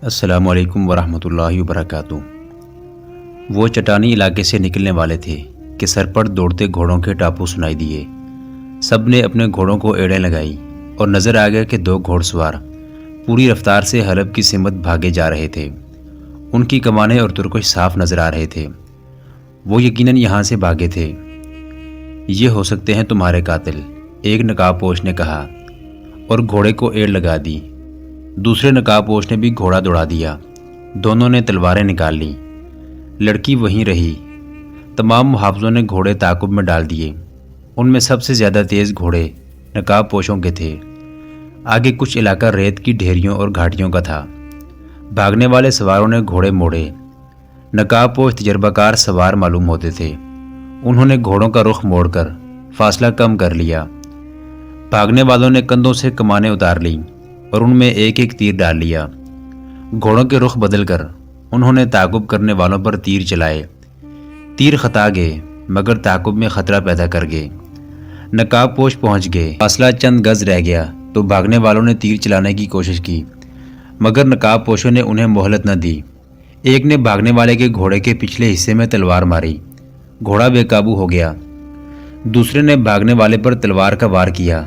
السلام علیکم ورحمۃ اللہ وبرکاتہ۔ وہ چٹانی علاقے سے نکلنے والے تھے کہ سر پر دوڑتے گھوڑوں کے ٹاپو سنائی دیے۔ سب نے اپنے گھوڑوں کو ایڑیں لگائی اور نظر آ گیا کہ دو گھوڑ سوار پوری رفتار سے حلب کی سمت بھاگے جا رہے تھے۔ ان کی کمانیں اور ترکش صاف نظر آ رہے تھے۔ وہ یقیناً یہاں سے بھاگے تھے۔ یہ ہو سکتے ہیں تمہارے قاتل، ایک نقاب پوش نے کہا اور گھوڑے کو ایڑ لگا دی۔ دوسرے نقاب پوش نے بھی گھوڑا دوڑا دیا۔ دونوں نے تلواریں نکال لیں۔ لڑکی وہیں رہی۔ تمام محافظوں نے گھوڑے تعاقب میں ڈال دیے۔ ان میں سب سے زیادہ تیز گھوڑے نقاب پوشوں کے تھے۔ آگے کچھ علاقہ ریت کی ڈھیریوں اور گھاٹیوں کا تھا۔ بھاگنے والے سواروں نے گھوڑے موڑے۔ نقاب پوش تجربہ کار سوار معلوم ہوتے تھے۔ انہوں نے گھوڑوں کا رخ موڑ کر فاصلہ کم کر لیا۔ بھاگنے والوں نے کندھوں سے کمانیں اتار لیں اور ان میں ایک ایک تیر ڈال لیا۔ گھوڑوں کے رخ بدل کر انہوں نے تعاقب کرنے والوں پر تیر چلائے۔ تیر خطا گئے مگر تعاقب میں خطرہ پیدا کر گئے۔ نقاب پوش پہنچ گئے۔ فاصلہ چند گز رہ گیا تو بھاگنے والوں نے تیر چلانے کی کوشش کی مگر نقاب پوشوں نے انہیں مہلت نہ دی۔ ایک نے بھاگنے والے کے گھوڑے کے پچھلے حصے میں تلوار ماری۔ گھوڑا بے قابو ہو گیا۔ دوسرے نے بھاگنے والے پر تلوار کا وار کیا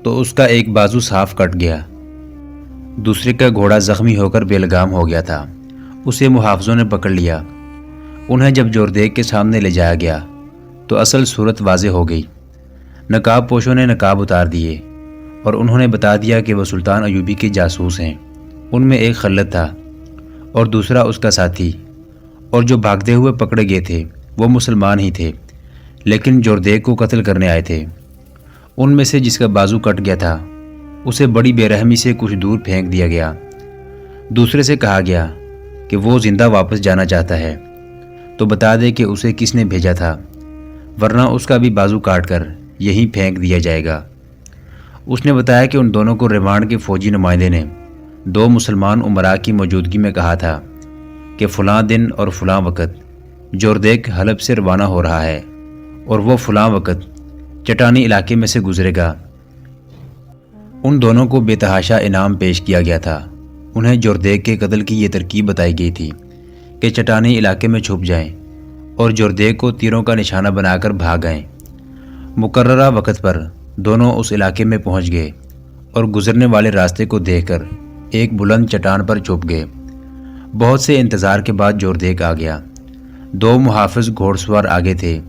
تو اس کا ایک بازو صاف کٹ گیا۔ دوسرے کا گھوڑا زخمی ہو کر بے لگام ہو گیا تھا۔ اسے محافظوں نے پکڑ لیا۔ انہیں جب جوردیگ کے سامنے لے جایا گیا تو اصل صورت واضح ہو گئی۔ نقاب پوشوں نے نقاب اتار دیے اور انہوں نے بتا دیا کہ وہ سلطان ایوبی کے جاسوس ہیں۔ ان میں ایک خلت تھا اور دوسرا اس کا ساتھی، اور جو بھاگتے ہوئے پکڑے گئے تھے وہ مسلمان ہی تھے لیکن جوردیگ کو قتل کرنے آئے تھے۔ ان میں سے جس کا بازو کٹ گیا تھا اسے بڑی بے رحمی سے کچھ دور پھینک دیا گیا۔ دوسرے سے کہا گیا کہ وہ زندہ واپس جانا چاہتا ہے تو بتا دے کہ اسے کس نے بھیجا تھا، ورنہ اس کا بھی بازو کاٹ کر یہیں پھینک دیا جائے گا۔ اس نے بتایا کہ ان دونوں کو ریمانڈ کے فوجی نمائندے نے دو مسلمان امراء کی موجودگی میں کہا تھا کہ فلاں دن اور فلاں وقت جوردیگ حلب سے روانہ ہو رہا ہے اور وہ فلاں وقت چٹانی علاقے میں سے گزرے گا۔ ان دونوں کو بے تحاشا انعام پیش کیا گیا تھا۔ انہیں جوردیگ کے قتل کی یہ ترکیب بتائی گئی تھی کہ چٹانی علاقے میں چھپ جائیں اور جوردیگ کو تیروں کا نشانہ بنا کر بھاگ آئیں۔ مقررہ وقت پر دونوں اس علاقے میں پہنچ گئے اور گزرنے والے راستے کو دیکھ کر ایک بلند چٹان پر چھپ گئے۔ بہت سے انتظار کے بعد جوردیگ آ گیا۔ دو محافظ گھوڑ سوار آگے تھے،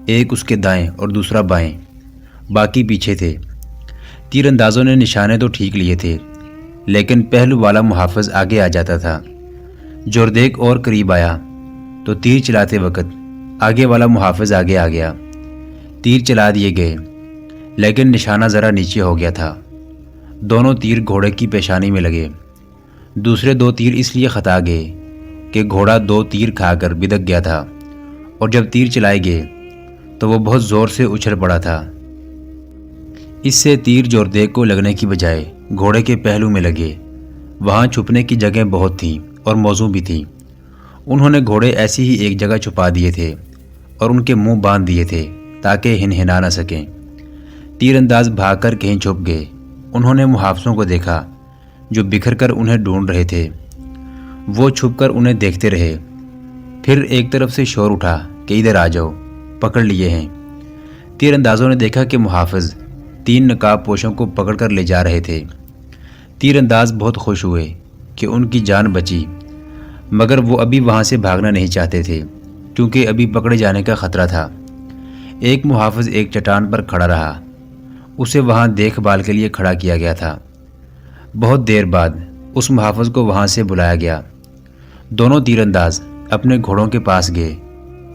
ایک اس کے دائیں اور دوسرا بائیں، باقی پیچھے تھے۔ تیر اندازوں نے نشانے تو ٹھیک لیے تھے لیکن پہلو والا محافظ آگے آ جاتا تھا۔ جوردیگ اور قریب آیا تو تیر چلاتے وقت آگے والا محافظ آگے آ گیا۔ تیر چلا دیے گئے لیکن نشانہ ذرا نیچے ہو گیا تھا۔ دونوں تیر گھوڑے کی پیشانی میں لگے۔ دوسرے دو تیر اس لیے خطا گئے کہ گھوڑا دو تیر کھا کر بدک گیا تھا اور جب تیر چلائے گئے تو وہ بہت زور سے اچھل پڑا تھا۔ اس سے تیر جوردیگ کو لگنے کی بجائے گھوڑے کے پہلو میں لگے۔ وہاں چھپنے کی جگہ بہت تھیں اور موزوں بھی تھیں۔ انہوں نے گھوڑے ایسی ہی ایک جگہ چھپا دیے تھے اور ان کے منہ باندھ دیے تھے تاکہ ہنہنا نہ سکیں۔ تیر انداز بھاگ کر کہیں چھپ گئے۔ انہوں نے محافظوں کو دیکھا جو بکھر کر انہیں ڈھونڈ رہے تھے۔ وہ چھپ کر انہیں دیکھتے رہے۔ پھر ایک طرف سے شور اٹھا کہ ادھر آ جاؤ، پکڑ لیے ہیں۔ تیر اندازوں نے دیکھا کہ محافظ تین نقاب پوشوں کو پکڑ کر لے جا رہے تھے۔ تیر انداز بہت خوش ہوئے کہ ان کی جان بچی، مگر وہ ابھی وہاں سے بھاگنا نہیں چاہتے تھے کیونکہ ابھی پکڑے جانے کا خطرہ تھا۔ ایک محافظ ایک چٹان پر کھڑا رہا۔ اسے وہاں دیکھ بھال کے لیے کھڑا کیا گیا تھا۔ بہت دیر بعد اس محافظ کو وہاں سے بلایا گیا۔ دونوں تیر انداز اپنے گھوڑوں کے پاس گئے،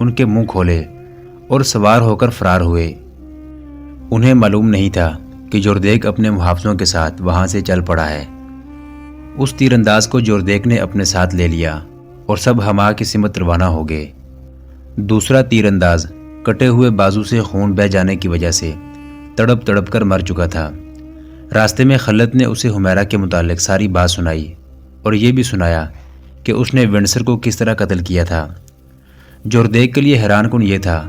ان کے منہ کھولے اور سوار ہو کر فرار ہوئے۔ انہیں معلوم نہیں تھا کہ جوردیگ اپنے محافظوں کے ساتھ وہاں سے چل پڑا ہے۔ اس تیر انداز کو جوردیگ نے اپنے ساتھ لے لیا اور سب ہما کی سمت روانہ ہو گئے۔ دوسرا تیر انداز کٹے ہوئے بازو سے خون بہہ جانے کی وجہ سے تڑپ تڑپ کر مر چکا تھا۔ راستے میں خلت نے اسے حمیرہ کے متعلق ساری بات سنائی اور یہ بھی سنایا کہ اس نے ونڈسر کو کس طرح قتل کیا تھا۔ جوردیگ کے لیے حیران کن یہ تھا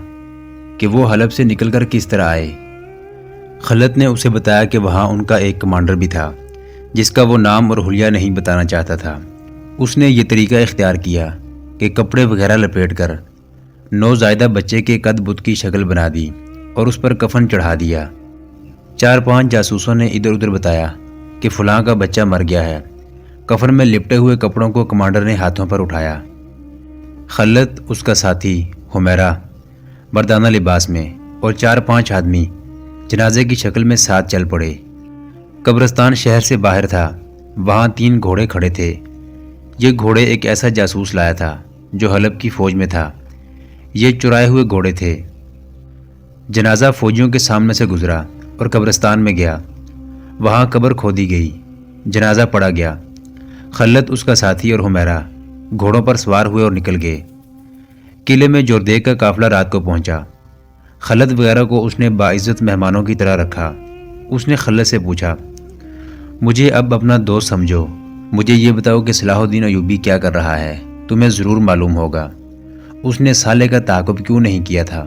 کہ وہ حلب سے نکل کر کس طرح آئے۔ خلت نے اسے بتایا کہ وہاں ان کا ایک کمانڈر بھی تھا جس کا وہ نام اور حلیہ نہیں بتانا چاہتا تھا۔ اس نے یہ طریقہ اختیار کیا کہ کپڑے وغیرہ لپیٹ کر نوزائیدہ بچے کے قد بت کی شکل بنا دی اور اس پر کفن چڑھا دیا۔ 4-5 جاسوسوں نے ادھر ادھر بتایا کہ فلاں کا بچہ مر گیا ہے۔ کفن میں لپٹے ہوئے کپڑوں کو کمانڈر نے ہاتھوں پر اٹھایا۔ خلت، اس کا ساتھی حمیرہ مردانہ لباس میں اور 4-5 آدمی جنازے کی شکل میں ساتھ چل پڑے۔ قبرستان شہر سے باہر تھا، وہاں 3 گھوڑے کھڑے تھے۔ یہ گھوڑے ایک ایسا جاسوس لایا تھا جو حلب کی فوج میں تھا۔ یہ چرائے ہوئے گھوڑے تھے۔ جنازہ فوجیوں کے سامنے سے گزرا اور قبرستان میں گیا۔ وہاں قبر کھودی گئی، جنازہ پڑا گیا۔ خلت، اس کا ساتھی اور حمیرہ گھوڑوں پر سوار ہوئے اور نکل گئے۔ قلعے میں جوردیگ کا قافلہ رات کو پہنچا۔ خلت وغیرہ کو اس نے باعزت مہمانوں کی طرح رکھا۔ اس نے خلت سے پوچھا، مجھے اب اپنا دوست سمجھو، مجھے یہ بتاؤ کہ صلاح الدین ایوبی کیا کر رہا ہے؟ تمہیں ضرور معلوم ہوگا۔ اس نے سالے کا تعاقب کیوں نہیں کیا تھا؟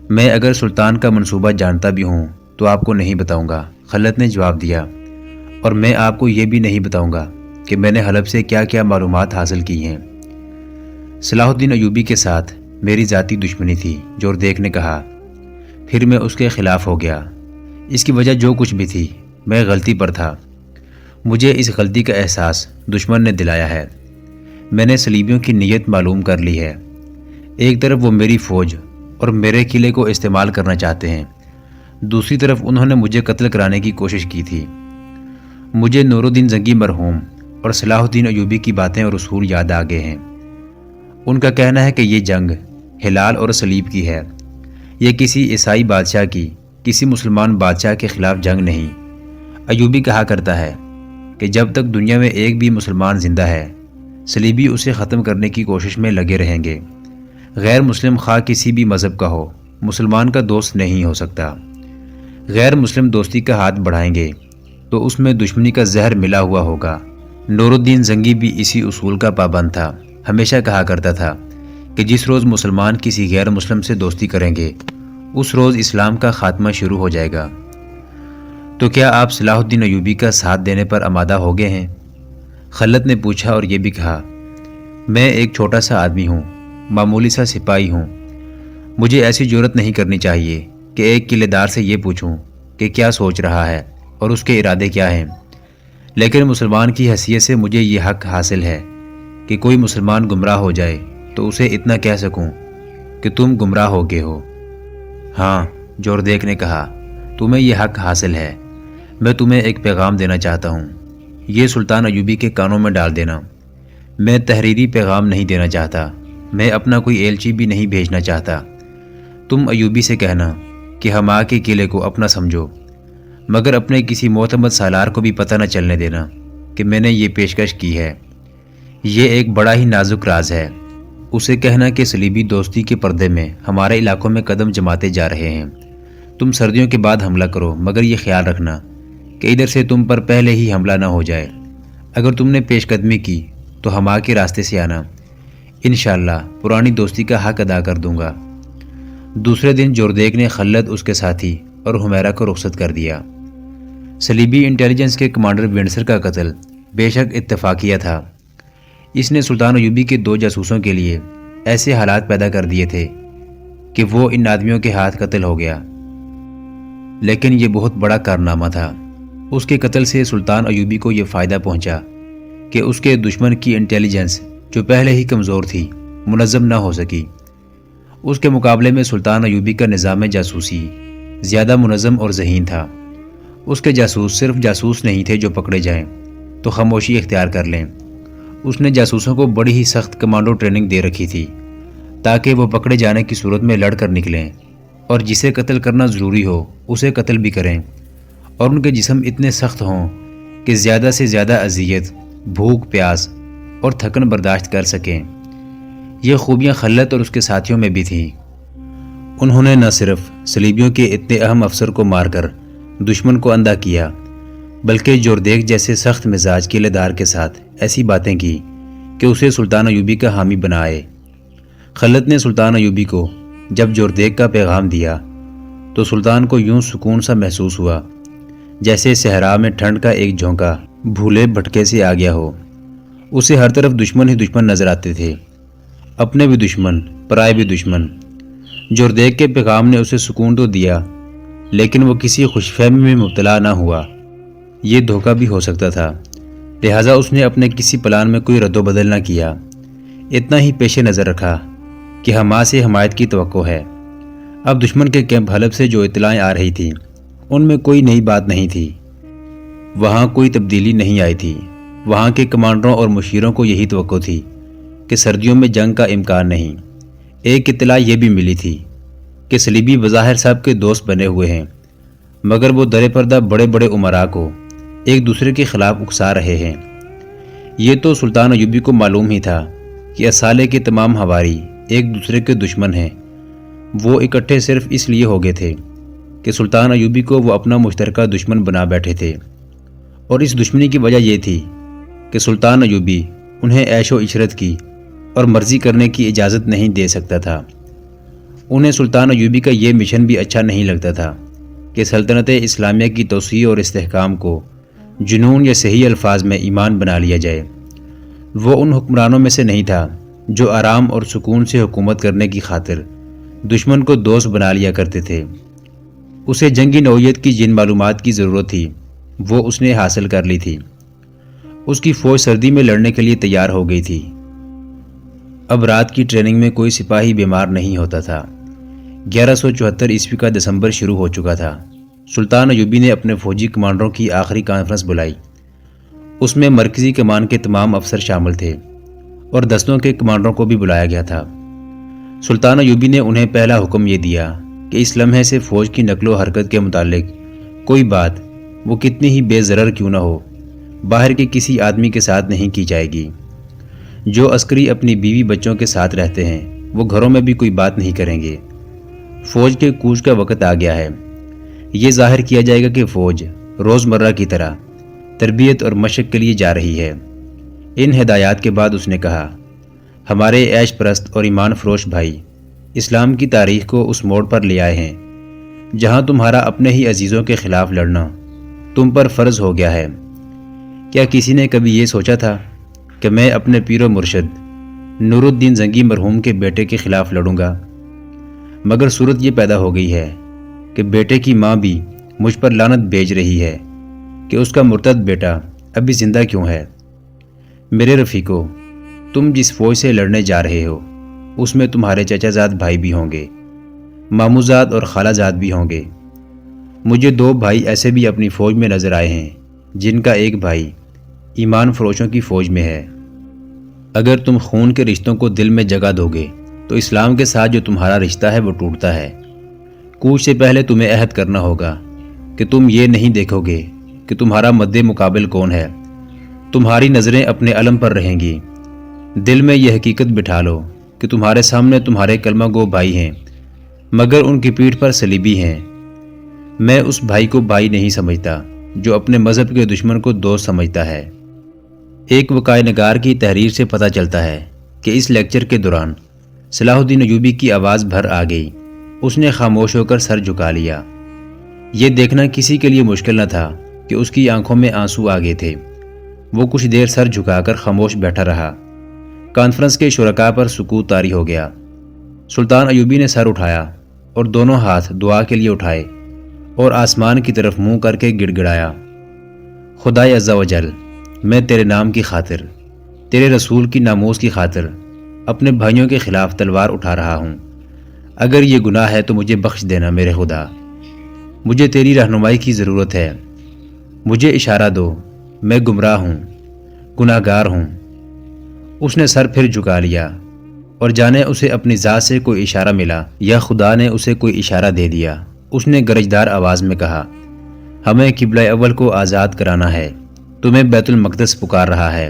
میں اگر سلطان کا منصوبہ جانتا بھی ہوں تو آپ کو نہیں بتاؤں گا، خلت نے جواب دیا، اور میں آپ کو یہ بھی نہیں بتاؤں گا کہ میں نے حلب سے کیا کیا معلومات حاصل کی ہیں۔ صلاح الدین ایوبی کے ساتھ میری ذاتی دشمنی تھی، جوردیگ نے کہا۔ پھر میں اس کے خلاف ہو گیا۔ اس کی وجہ جو کچھ بھی تھی، میں غلطی پر تھا۔ مجھے اس غلطی کا احساس دشمن نے دلایا ہے۔ میں نے صلیبیوں کی نیت معلوم کر لی ہے۔ ایک طرف وہ میری فوج اور میرے قلعے کو استعمال کرنا چاہتے ہیں، دوسری طرف انہوں نے مجھے قتل کرانے کی کوشش کی تھی۔ مجھے نور الدین زنگی مرحوم اور صلاح الدین ایوبی کی باتیں اور اصول یاد آ گئے ہیں۔ ان کا کہنا ہے کہ یہ جنگ ہلال اور صلیب کی ہے، یہ کسی عیسائی بادشاہ کی کسی مسلمان بادشاہ کے خلاف جنگ نہیں۔ ایوبی کہا کرتا ہے کہ جب تک دنیا میں ایک بھی مسلمان زندہ ہے، صلیبی اسے ختم کرنے کی کوشش میں لگے رہیں گے۔ غیر مسلم خواہ کسی بھی مذہب کا ہو، مسلمان کا دوست نہیں ہو سکتا۔ غیر مسلم دوستی کا ہاتھ بڑھائیں گے تو اس میں دشمنی کا زہر ملا ہوا ہوگا۔ نور الدین زنگی بھی اسی اصول کا پابند تھا، ہمیشہ کہا کرتا تھا کہ جس روز مسلمان کسی غیر مسلم سے دوستی کریں گے، اس روز اسلام کا خاتمہ شروع ہو جائے گا۔ تو کیا آپ صلاح الدین ایوبی کا ساتھ دینے پر آمادہ ہو گئے ہیں؟ خلت نے پوچھا اور یہ بھی کہا، میں ایک چھوٹا سا آدمی ہوں، معمولی سا سپاہی ہوں۔ مجھے ایسی جرات نہیں کرنی چاہیے کہ ایک قلعے دار سے یہ پوچھوں کہ کیا سوچ رہا ہے اور اس کے ارادے کیا ہیں، لیکن مسلمان کی حیثیت سے مجھے یہ حق حاصل ہے کہ کوئی مسلمان گمراہ ہو جائے تو اسے اتنا کہہ سکوں کہ تم گمراہ ہو گئے ہو۔ ہاں، جوردیگ نے کہا، تمہیں یہ حق حاصل ہے۔ میں تمہیں ایک پیغام دینا چاہتا ہوں، یہ سلطان ایوبی کے کانوں میں ڈال دینا۔ میں تحریری پیغام نہیں دینا چاہتا، میں اپنا کوئی ایلچی بھی نہیں بھیجنا چاہتا۔ تم ایوبی سے کہنا کہ ہما کے قلعے کو اپنا سمجھو، مگر اپنے کسی معتمد سالار کو بھی پتہ نہ چلنے دینا کہ میں نے یہ پیشکش کی ہے۔ یہ ایک بڑا ہی نازک راز ہے۔ اسے کہنا کہ صلیبی دوستی کے پردے میں ہمارے علاقوں میں قدم جماتے جا رہے ہیں۔ تم سردیوں کے بعد حملہ کرو، مگر یہ خیال رکھنا کہ ادھر سے تم پر پہلے ہی حملہ نہ ہو جائے۔ اگر تم نے پیش قدمی کی تو ہما کے راستے سے آنا، انشاءاللہ پرانی دوستی کا حق ادا کر دوں گا۔ دوسرے دن جوردیگ نے خلت، اس کے ساتھی اور حمیرہ کو رخصت کر دیا۔ صلیبی انٹیلیجنس کے کمانڈر وینڈسر کا قتل بے شک اتفاقیہ تھا۔ اس نے سلطان ایوبی کے 2 جاسوسوں کے لیے ایسے حالات پیدا کر دیے تھے کہ وہ ان آدمیوں کے ہاتھ قتل ہو گیا، لیکن یہ بہت بڑا کارنامہ تھا۔ اس کے قتل سے سلطان ایوبی کو یہ فائدہ پہنچا کہ اس کے دشمن کی انٹیلیجنس جو پہلے ہی کمزور تھی، منظم نہ ہو سکی۔ اس کے مقابلے میں سلطان ایوبی کا نظام جاسوسی زیادہ منظم اور ذہین تھا۔ اس کے جاسوس صرف جاسوس نہیں تھے جو پکڑے جائیں تو خاموشی اختیار کر لیں۔ اس نے جاسوسوں کو بڑی ہی سخت کمانڈو ٹریننگ دے رکھی تھی تاکہ وہ پکڑے جانے کی صورت میں لڑ کر نکلیں اور جسے قتل کرنا ضروری ہو اسے قتل بھی کریں، اور ان کے جسم اتنے سخت ہوں کہ زیادہ سے زیادہ اذیت، بھوک، پیاس اور تھکن برداشت کر سکیں۔ یہ خوبیاں خلت اور اس کے ساتھیوں میں بھی تھیں۔ انہوں نے نہ صرف صلیبیوں کے اتنے اہم افسر کو مار کر دشمن کو اندھا کیا، بلکہ جوردیگ جیسے سخت مزاج قلعے دار کے ساتھ ایسی باتیں کی کہ اسے سلطان ایوبی کا حامی بنائے۔ خلت نے سلطان ایوبی کو جب جوردیگ کا پیغام دیا تو سلطان کو یوں سکون سا محسوس ہوا جیسے صحرا میں ٹھنڈ کا ایک جھونکا بھولے بھٹکے سے آ گیا ہو۔ اسے ہر طرف دشمن ہی دشمن نظر آتے تھے، اپنے بھی دشمن، پرائے بھی دشمن۔ جوردیگ کے پیغام نے اسے سکون تو دیا، لیکن وہ کسی خوش فہمی میں مبتلا نہ ہوا۔ یہ دھوکہ بھی ہو سکتا تھا، لہٰذا اس نے اپنے کسی پلان میں کوئی رد و بدل نہ کیا۔ اتنا ہی پیش نظر رکھا کہ حماس سے حمایت کی توقع ہے۔ اب دشمن کے کیمپ حلب سے جو اطلاعیں آ رہی تھیں ان میں کوئی نئی بات نہیں تھی، وہاں کوئی تبدیلی نہیں آئی تھی۔ وہاں کے کمانڈروں اور مشیروں کو یہی توقع تھی کہ سردیوں میں جنگ کا امکان نہیں۔ ایک اطلاع یہ بھی ملی تھی کہ صلیبی بظاہر سب کے دوست بنے ہوئے ہیں، مگر وہ در پردہ بڑے بڑے امراء کو ایک دوسرے کے خلاف اکسا رہے ہیں۔ یہ تو سلطان ایوبی کو معلوم ہی تھا کہ اصالے کے تمام ہواری ایک دوسرے کے دشمن ہیں۔ وہ اکٹھے صرف اس لیے ہو گئے تھے کہ سلطان ایوبی کو وہ اپنا مشترکہ دشمن بنا بیٹھے تھے، اور اس دشمنی کی وجہ یہ تھی کہ سلطان ایوبی انہیں عیش و عشرت کی اور مرضی کرنے کی اجازت نہیں دے سکتا تھا۔ انہیں سلطان ایوبی کا یہ مشن بھی اچھا نہیں لگتا تھا کہ سلطنت اسلامیہ کی توسیع اور استحکام کو جنون یا صحیح الفاظ میں ایمان بنا لیا جائے۔ وہ ان حکمرانوں میں سے نہیں تھا جو آرام اور سکون سے حکومت کرنے کی خاطر دشمن کو دوست بنا لیا کرتے تھے۔ اسے جنگی نوعیت کی جن معلومات کی ضرورت تھی وہ اس نے حاصل کر لی تھی۔ اس کی فوج سردی میں لڑنے کے لیے تیار ہو گئی تھی۔ اب رات کی ٹریننگ میں کوئی سپاہی بیمار نہیں ہوتا تھا۔ 1174 عیسوی کا دسمبر شروع ہو چکا تھا۔ سلطان ایوبی نے اپنے فوجی کمانڈروں کی آخری کانفرنس بلائی۔ اس میں مرکزی کمان کے تمام افسر شامل تھے اور دستوں کے کمانڈروں کو بھی بلایا گیا تھا۔ سلطان ایوبی نے انہیں پہلا حکم یہ دیا کہ اس لمحے سے فوج کی نقل و حرکت کے متعلق کوئی بات، وہ کتنی ہی بے ضرر کیوں نہ ہو، باہر کے کسی آدمی کے ساتھ نہیں کی جائے گی۔ جو عسکری اپنی بیوی بچوں کے ساتھ رہتے ہیں وہ گھروں میں بھی کوئی بات نہیں کریں گے۔ فوج کے کوچ کا وقت آ گیا ہے۔ یہ ظاہر کیا جائے گا کہ فوج روزمرہ کی طرح تربیت اور مشق کے لیے جا رہی ہے۔ ان ہدایات کے بعد اس نے کہا، ہمارے عیش پرست اور ایمان فروش بھائی اسلام کی تاریخ کو اس موڑ پر لے آئے ہیں جہاں تمہارا اپنے ہی عزیزوں کے خلاف لڑنا تم پر فرض ہو گیا ہے۔ کیا کسی نے کبھی یہ سوچا تھا کہ میں اپنے پیر و مرشد نور الدین زنگی مرحوم کے بیٹے کے خلاف لڑوں گا؟ مگر صورت یہ پیدا ہو گئی ہے کہ بیٹے کی ماں بھی مجھ پر لعنت بھیج رہی ہے کہ اس کا مرتد بیٹا ابھی زندہ کیوں ہے۔ میرے رفیقو، تم جس فوج سے لڑنے جا رہے ہو اس میں تمہارے چچا زاد بھائی بھی ہوں گے، ماموں زاد اور خالہ زاد بھی ہوں گے۔ مجھے 2 بھائی ایسے بھی اپنی فوج میں نظر آئے ہیں جن کا ایک بھائی ایمان فروشوں کی فوج میں ہے۔ اگر تم خون کے رشتوں کو دل میں جگہ دو گے تو اسلام کے ساتھ جو تمہارا رشتہ ہے وہ ٹوٹتا ہے۔ کوچ سے پہلے تمہیں عہد کرنا ہوگا کہ تم یہ نہیں دیکھو گے کہ تمہارا مد مقابل کون ہے۔ تمہاری نظریں اپنے علم پر رہیں گی۔ دل میں یہ حقیقت بٹھا لو کہ تمہارے سامنے تمہارے کلمہ گو بھائی ہیں، مگر ان کی پیٹھ پر صلیبی ہیں۔ میں اس بھائی کو بھائی نہیں سمجھتا جو اپنے مذہب کے دشمن کو دوست سمجھتا ہے۔ ایک وقائے نگار کی تحریر سے پتہ چلتا ہے کہ اس لیکچر کے دوران صلاح الدین ایوبی کی آواز بھر آ گئی۔ اس نے خاموش ہو کر سر جھکا لیا۔ یہ دیکھنا کسی کے لیے مشکل نہ تھا کہ اس کی آنکھوں میں آنسو آ گئے تھے۔ وہ کچھ دیر سر جھکا کر خاموش بیٹھا رہا۔ کانفرنس کے شرکاء پر سکوت طاری ہو گیا۔ سلطان ایوبی نے سر اٹھایا اور دونوں ہاتھ دعا کے لیے اٹھائے اور آسمان کی طرف منہ کر کے گڑ گڑایا، خدائے عز و جل، میں تیرے نام کی خاطر، تیرے رسول کی ناموس کی خاطر اپنے بھائیوں کے خلاف تلوار اٹھا رہا ہوں۔ اگر یہ گناہ ہے تو مجھے بخش دینا میرے خدا۔ مجھے تیری رہنمائی کی ضرورت ہے۔ مجھے اشارہ دو، میں گمراہ ہوں، گناہ گار ہوں۔ اس نے سر پھر جھکا لیا اور جانے اسے اپنی ذات سے کوئی اشارہ ملا یا خدا نے اسے کوئی اشارہ دے دیا۔ اس نے گرجدار آواز میں کہا، ہمیں قبلہ اول کو آزاد کرانا ہے، تمہیں بیت المقدس پکار رہا ہے۔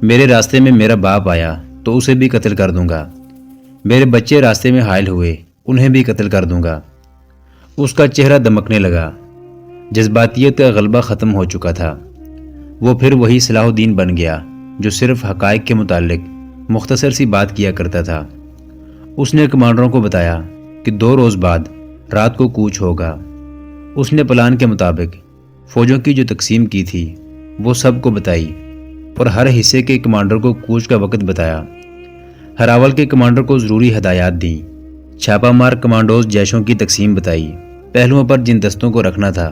میرے راستے میں میرا باپ آیا تو اسے بھی قتل کر دوں گا۔ میرے بچے راستے میں حائل ہوئے، انہیں بھی قتل کر دوں گا۔ اس کا چہرہ دمکنے لگا۔ جذباتیت کا غلبہ ختم ہو چکا تھا۔ وہ پھر وہی صلاح الدین بن گیا جو صرف حقائق کے متعلق مختصر سی بات کیا کرتا تھا۔ اس نے کمانڈروں کو بتایا کہ 2 روز بعد رات کو کوچ ہوگا۔ اس نے پلان کے مطابق فوجوں کی جو تقسیم کی تھی وہ سب کو بتائی اور ہر حصے کے کمانڈر کو کوچ کا وقت بتایا۔ ہراول کے کمانڈر کو ضروری ہدایات دیں۔ چھاپا مار کمانڈوز جیشوں کی تقسیم بتائی۔ پہلوؤں پر جن دستوں کو رکھنا تھا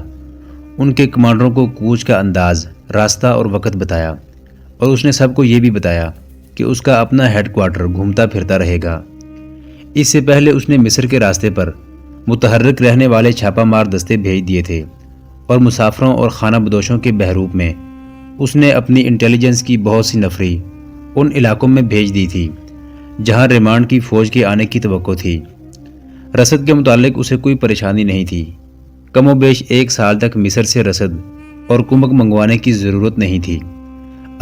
ان کے کمانڈروں کو کوچ کا انداز، راستہ اور وقت بتایا، اور اس نے سب کو یہ بھی بتایا کہ اس کا اپنا ہیڈ کوارٹر گھومتا پھرتا رہے گا۔ اس سے پہلے اس نے مصر کے راستے پر متحرک رہنے والے چھاپا مار دستے بھیج دیے تھے، اور مسافروں اور خانہ بدوشوں کے بحروپ میں اس نے اپنی انٹیلیجنس کی بہت سی نفری ان علاقوں میں بھیج دی تھی جہاں ریمانڈ کی فوج کے آنے کی توقع تھی۔ رسد کے متعلق اسے کوئی پریشانی نہیں تھی۔ کم و بیش 1 سال تک مصر سے رسد اور کمک منگوانے کی ضرورت نہیں تھی۔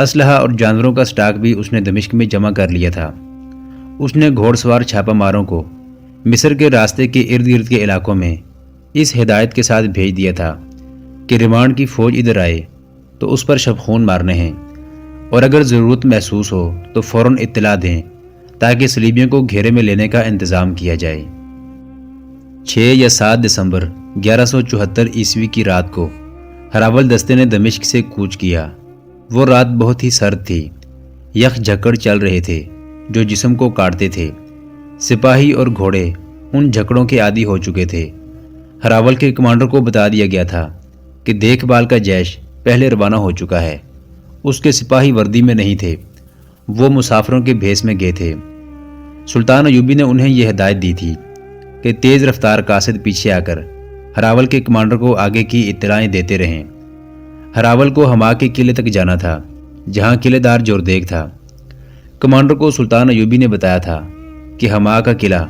اسلحہ اور جانوروں کا سٹاک بھی اس نے دمشق میں جمع کر لیا تھا۔ اس نے گھوڑ سوار چھاپا ماروں کو مصر کے راستے کے ارد گرد کے علاقوں میں اس ہدایت کے ساتھ بھیج دیا تھا کہ ریمانڈ کی فوج ادھر آئے تو اس پر شبخون مارنے ہیں، اور اگر ضرورت محسوس ہو تو فوراً اطلاع دیں تاکہ صلیبیوں کو گھیرے میں لینے کا انتظام کیا جائے۔ 6 یا 7 دسمبر 1174 عیسوی کی رات کو ہراول دستے نے دمشق سے کوچ کیا۔ وہ رات بہت ہی سرد تھی۔ یخ جھکڑ چل رہے تھے جو جسم کو کاٹتے تھے۔ سپاہی اور گھوڑے ان جھکڑوں کے عادی ہو چکے تھے۔ ہراول کے کمانڈر کو بتا دیا گیا تھا کہ دیکھ بھال کا جیش پہلے روانہ ہو چکا ہے۔ اس کے سپاہی وردی میں نہیں تھے، وہ مسافروں کے بھیس میں گئے تھے۔ سلطان ایوبی نے انہیں یہ ہدایت دی تھی کہ تیز رفتار قاصد پیچھے آ کر ہراول کے کمانڈر کو آگے کی اطلاعیں دیتے رہیں۔ ہراول کو ہما کے قلعے تک جانا تھا جہاں قلعے دار جوردیگ تھا۔ کمانڈر کو سلطان ایوبی نے بتایا تھا کہ ہما کا قلعہ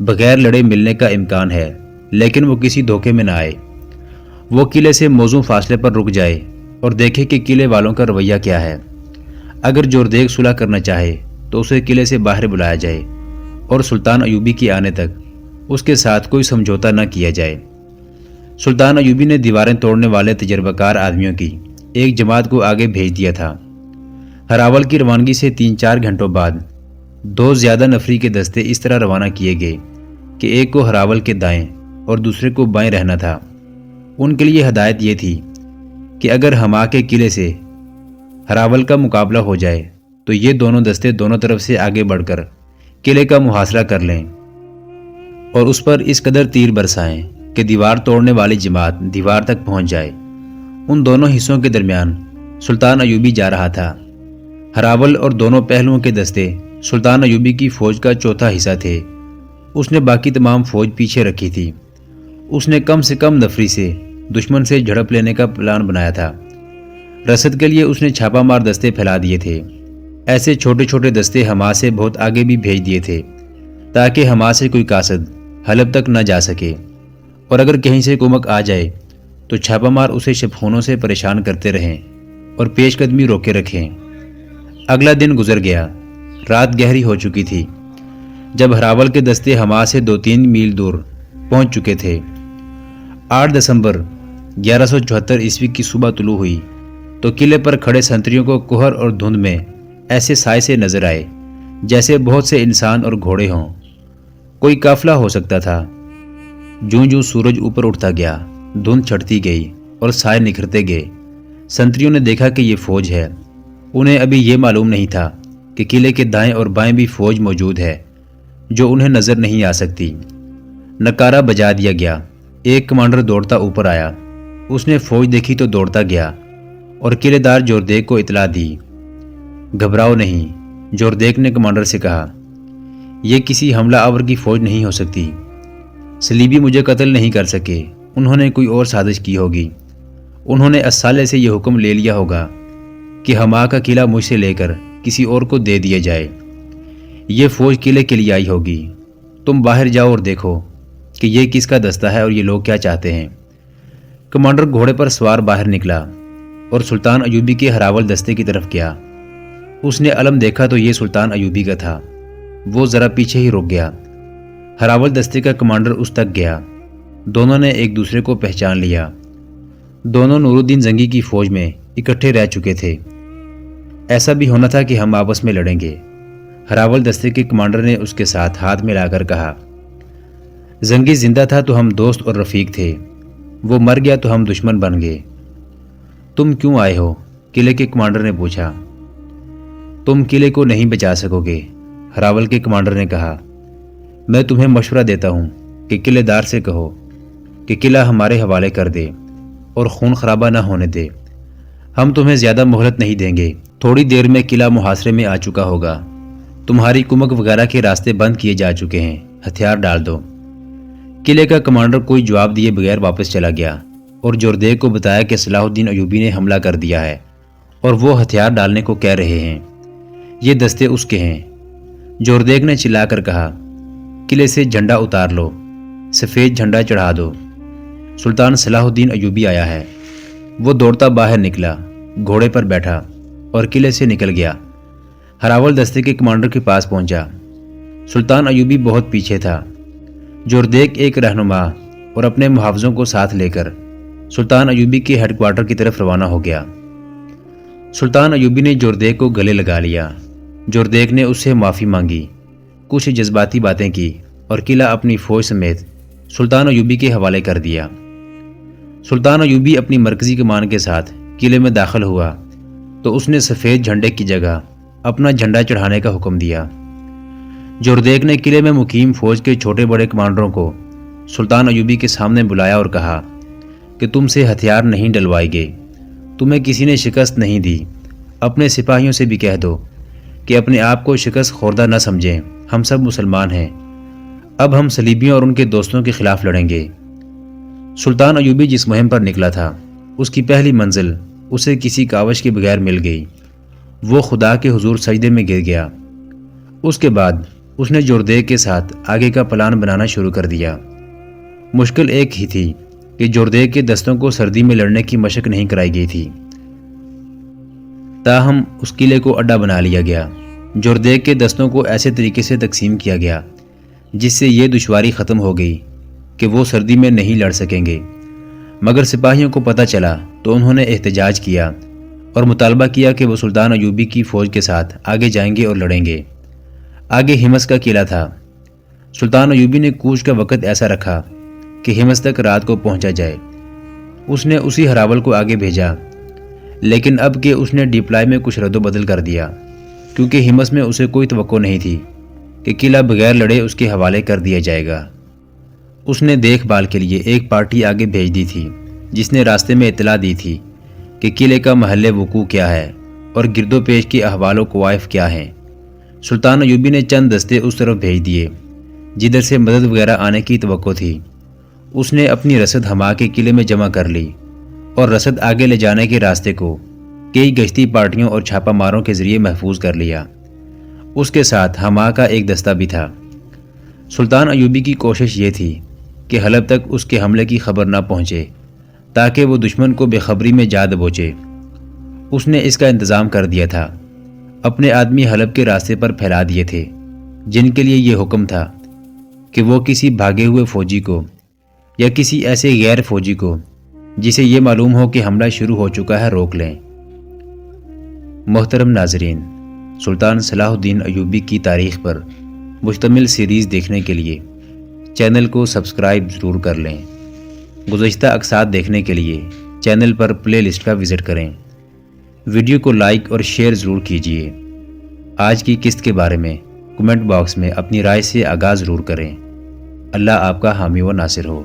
بغیر لڑے ملنے کا امکان ہے، لیکن وہ کسی دھوکے میں نہ آئے۔ وہ قلعے سے موزوں فاصلے پر رک جائے اور دیکھے کہ قلعے والوں کا رویہ کیا ہے۔ اگر جوردیگ صلح کرنا چاہے تو اسے قلعے سے باہر بلایا جائے اور سلطان ایوبی کے آنے تک اس کے ساتھ کوئی سمجھوتا نہ کیا جائے۔ سلطان ایوبی نے دیواریں توڑنے والے تجربہ کار آدمیوں کی ایک جماعت کو آگے بھیج دیا تھا۔ ہراول کی روانگی سے 3-4 گھنٹوں بعد 2 زیادہ نفری کے دستے اس طرح روانہ کیے گئے کہ ایک کو ہراول کے دائیں اور دوسرے کو بائیں رہنا تھا۔ ان کے لیے ہدایت یہ تھی کہ اگر ہما کے قلعے سے ہراول کا مقابلہ ہو جائے تو یہ دونوں دستے دونوں طرف سے آگے بڑھ کر قلعے کا محاصرہ کر لیں اور اس پر اس قدر تیر برسائیں کہ دیوار توڑنے والی جماعت دیوار تک پہنچ جائے۔ ان دونوں حصوں کے درمیان سلطان ایوبی جا رہا تھا۔ ہراول اور دونوں پہلوؤں کے دستے سلطان ایوبی کی فوج کا چوتھا حصہ تھے۔ اس نے باقی تمام فوج پیچھے رکھی تھی۔ اس نے کم سے کم نفری سے دشمن سے جھڑپ لینے کا پلان بنایا تھا۔ رسد کے لیے اس نے چھاپا مار دستے پھیلا دیے تھے۔ ایسے چھوٹے چھوٹے دستے ہما سے بہت آگے بھی بھیج دیے تھے تاکہ ہما سے کوئی قاصد حلب تک نہ جا سکے، اور اگر کہیں سے کمک آ جائے تو چھاپا مار اسے شبخونوں سے پریشان کرتے رہیں اور پیش قدمی روکے رکھیں۔ اگلا دن گزر گیا۔ رات گہری ہو چکی تھی جب ہراول کے دستے ہما سے 2-3 میل دور پہنچ چکے تھے۔ 8 دسمبر 1174 عیسوی کی صبح طلوع ہوئی تو قلعے پر کھڑے سنتریوں کو کوہر اور دھند میں ایسے سائے سے نظر آئے جیسے بہت سے انسان اور گھوڑے ہوں۔ کوئی قافلہ ہو سکتا تھا۔ جوں جوں سورج اوپر اٹھتا گیا دھند چھٹتی گئی اور سائے نکھرتے گئے۔ سنتریوں نے دیکھا کہ یہ فوج ہے۔ انہیں ابھی یہ معلوم نہیں تھا کہ قلعے کے دائیں اور بائیں بھی فوج موجود ہے جو انہیں نظر نہیں آ سکتی۔ نکارہ بجا دیا گیا۔ ایک کمانڈر دوڑتا اوپر آیا۔ اس نے فوج دیکھی تو دوڑتا گیا اور قلعے دار جوردیگ کو اطلاع دی۔ گھبراؤ نہیں، جوردیگ نے کمانڈر سے کہا، یہ کسی حملہ آور کی فوج نہیں ہو سکتی۔ صلیبی مجھے قتل نہیں کر سکے، انہوں نے کوئی اور سازش کی ہوگی۔ انہوں نے اسالے سے یہ حکم لے لیا ہوگا کہ ہما کا قلعہ مجھ سے لے کر کسی اور کو دے دیا جائے۔ یہ فوج قلعے کے لیے آئی ہوگی۔ تم باہر جاؤ اور دیکھو کہ یہ کس کا دستہ ہے اور یہ لوگ کیا چاہتے ہیں۔ کمانڈر گھوڑے پر سوار باہر نکلا اور سلطان ایوبی کے ہراول دستے کی طرف گیا۔ اس نے علم دیکھا تو یہ سلطان ایوبی کا تھا۔ وہ ذرا پیچھے ہی رک گیا۔ ہراول دستے کا کمانڈر اس تک گیا۔ دونوں نے ایک دوسرے کو پہچان لیا۔ دونوں نور الدین زنگی کی فوج میں اکٹھے رہ چکے تھے۔ ایسا بھی ہونا تھا کہ ہم آپس میں لڑیں گے۔ ہراول دستے کے کمانڈر نے اس کے ساتھ ہاتھ ملا کر کہا، زنگی زندہ تھا تو ہم دوست اور رفیق تھے، وہ مر گیا تو ہم دشمن بن گئے۔ تم کیوں آئے ہو؟ قلعے کے کمانڈر نے پوچھا۔ تم قلعے کو نہیں بچا سکو گے، ہراول کے کمانڈر نے کہا۔ میں تمہیں مشورہ دیتا ہوں کہ قلعے دار سے کہو کہ قلعہ ہمارے حوالے کر دے اور خون خرابہ نہ ہونے دے۔ ہم تمہیں زیادہ مہلت نہیں دیں گے، تھوڑی دیر میں قلعہ محاصرے میں آ چکا ہوگا، تمہاری کمک وغیرہ کے راستے بند کیے جا چکے ہیں، ہتھیار ڈال دو۔ قلعے کا کمانڈر کوئی جواب دیے بغیر واپس چلا گیا اور جوردیگ کو بتایا کہ صلاح الدین ایوبی نے حملہ کر دیا ہے اور وہ ہتھیار ڈالنے کو کہہ رہے ہیں، یہ دستے اس کے ہیں۔ جوردیگ نے چلا کر کہا، قلعے سے جھنڈا اتار لو، سفید جھنڈا چڑھا دو، سلطان صلاح الدین ایوبی آیا ہے۔ وہ دوڑتا باہر نکلا، گھوڑے پر بیٹھا اور قلعے سے نکل گیا۔ ہراول دستے کے کمانڈر کے پاس پہنچا۔ سلطان ایوبی بہت پیچھے تھا۔ جوردیگ ایک رہنما اور اپنے محافظوں کو ساتھ لے کر سلطان ایوبی کے ہیڈ کوارٹر کی طرف روانہ ہو گیا۔ سلطان ایوبی نے جوردیگ کو گلے لگا لیا۔ جوردیگ نے اس سے معافی مانگی، کچھ جذباتی باتیں کی اور قلعہ اپنی فوج سمیت سلطان ایوبی کے حوالے کر دیا۔ سلطان ایوبی اپنی مرکزی کمان کے ساتھ قلعے میں داخل ہوا تو اس نے سفید جھنڈے کی جگہ اپنا جھنڈا چڑھانے کا حکم دیا۔ جوردیگ نے قلعے میں مقیم فوج کے چھوٹے بڑے کمانڈروں کو سلطان ایوبی کے سامنے بلایا اور کہا کہ تم سے ہتھیار نہیں ڈلوائے گے، تمہیں کسی نے شکست نہیں دی۔ اپنے سپاہیوں سے بھی کہہ دو کہ اپنے آپ کو شکست خوردہ نہ سمجھیں، ہم سب مسلمان ہیں، اب ہم صلیبیوں اور ان کے دوستوں کے خلاف لڑیں گے۔ سلطان ایوبی جس مہم پر نکلا تھا اس کی پہلی منزل اسے کسی کاوش کے بغیر مل گئی۔ وہ خدا کے حضور سجدے میں گر گیا۔ اس کے بعد اس نے جوردیگ کے ساتھ آگے کا پلان بنانا شروع کر دیا۔ مشکل ایک ہی تھی کہ جوردیگ کے دستوں کو سردی میں لڑنے کی مشق نہیں کرائی گئی تھی، تاہم اس قلعے کو اڈا بنا لیا گیا۔ جوردیگ کے دستوں کو ایسے طریقے سے تقسیم کیا گیا جس سے یہ دشواری ختم ہو گئی کہ وہ سردی میں نہیں لڑ سکیں گے۔ مگر سپاہیوں کو پتہ چلا تو انہوں نے احتجاج کیا اور مطالبہ کیا کہ وہ سلطان ایوبی کی فوج کے ساتھ آگے جائیں گے اور لڑیں گے۔ آگے ہمس کا قلعہ تھا۔ سلطان ایوبی نے کوچ کا وقت ایسا رکھا کہ ہمس تک رات کو پہنچا جائے۔ اس نے اسی ہراول کو آگے بھیجا، لیکن اب کہ اس نے ڈپلائی میں کچھ رد و بدل کر دیا، کیونکہ ہمس میں اسے کوئی توقع نہیں تھی کہ قلعہ بغیر لڑے اس کے حوالے کر دیا جائے گا۔ اس نے دیکھ بھال کے لیے ایک پارٹی آگے بھیج دی تھی جس نے راستے میں اطلاع دی تھی کہ قلعے کا محل وقوع کیا ہے اور گرد و پیش کے احوال و کوائف کیا ہیں۔ سلطان ایوبی نے چند دستے اس طرف بھیج دیے جدھر سے مدد وغیرہ آنے کی توقع تھی۔ اس نے اپنی رسد ہما کے قلعے میں جمع کر لی اور رسد آگے لے جانے کے راستے کو کئی گشتی پارٹیوں اور چھاپہ ماروں کے ذریعے محفوظ کر لیا۔ اس کے ساتھ ہما کا ایک دستہ بھی تھا۔ سلطان ایوبی کی کوشش یہ تھی کہ حلب تک اس کے حملے کی خبر نہ پہنچے تاکہ وہ دشمن کو بے خبری میں جا دبوچے۔ اس نے اس کا انتظام کر دیا تھا، اپنے آدمی حلب کے راستے پر پھیلا دیے تھے جن کے لیے یہ حکم تھا کہ وہ کسی بھاگے ہوئے فوجی کو یا کسی ایسے غیر فوجی کو جسے یہ معلوم ہو کہ حملہ شروع ہو چکا ہے روک لیں۔ محترم ناظرین، سلطان صلاح الدین ایوبی کی تاریخ پر مشتمل سیریز دیکھنے کے لیے چینل کو سبسکرائب ضرور کر لیں۔ گزشتہ اقساط دیکھنے کے لیے چینل پر پلے لسٹ کا وزٹ کریں۔ ویڈیو کو لائک اور شیئر ضرور کیجیے۔ آج کی قسط کے بارے میں کمنٹ باکس میں اپنی رائے سے آگاہ ضرور کریں۔ اللہ آپ کا حامی و ناصر ہو۔